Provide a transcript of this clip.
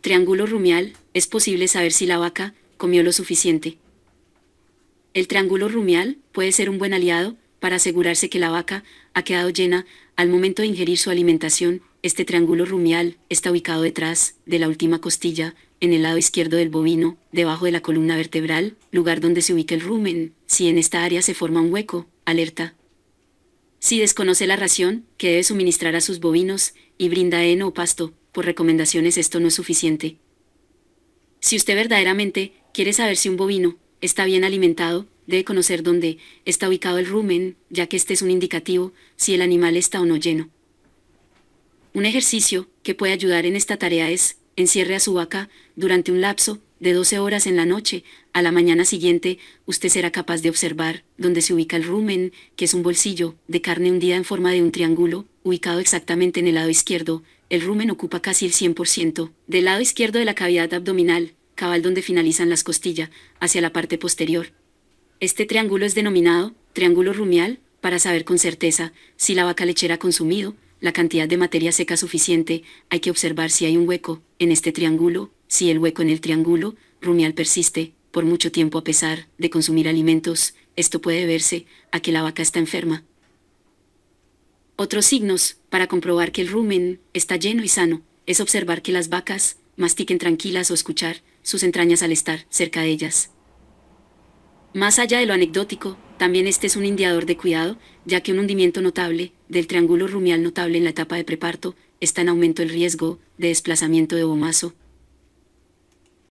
Triángulo rumial, es posible saber si la vaca comió lo suficiente. El triángulo rumial puede ser un buen aliado para asegurarse que la vaca ha quedado llena al momento de ingerir su alimentación. Este triángulo rumial está ubicado detrás de la última costilla, en el lado izquierdo del bovino, debajo de la columna vertebral, lugar donde se ubica el rumen. Si en esta área se forma un hueco, alerta. Si desconoce la ración que debe suministrar a sus bovinos y brinda heno o pasto, por recomendaciones esto no es suficiente. Si usted verdaderamente quiere saber si un bovino está bien alimentado, debe conocer dónde está ubicado el rumen, ya que este es un indicativo si el animal está o no lleno. Un ejercicio que puede ayudar en esta tarea es: encierre a su vaca durante un lapso de 12 horas en la noche. A la mañana siguiente, usted será capaz de observar dónde se ubica el rumen, que es un bolsillo de carne hundida en forma de un triángulo, ubicado exactamente en el lado izquierdo. El rumen ocupa casi el 100% del lado izquierdo de la cavidad abdominal, cabal donde finalizan las costillas, hacia la parte posterior. Este triángulo es denominado triángulo rumial para saber con certeza si la vaca lechera ha consumido la cantidad de materia seca suficiente. Hay que observar si hay un hueco en este triángulo. Si el hueco en el triángulo rumial persiste por mucho tiempo a pesar de consumir alimentos, esto puede deberse a que la vaca está enferma. Otros signos para comprobar que el rumen está lleno y sano es observar que las vacas mastiquen tranquilas o escuchar sus entrañas al estar cerca de ellas. Más allá de lo anecdótico, también este es un indicador de cuidado, ya que un hundimiento notable del triángulo rumial notable en la etapa de preparto está en aumento el riesgo de desplazamiento de ovomazo,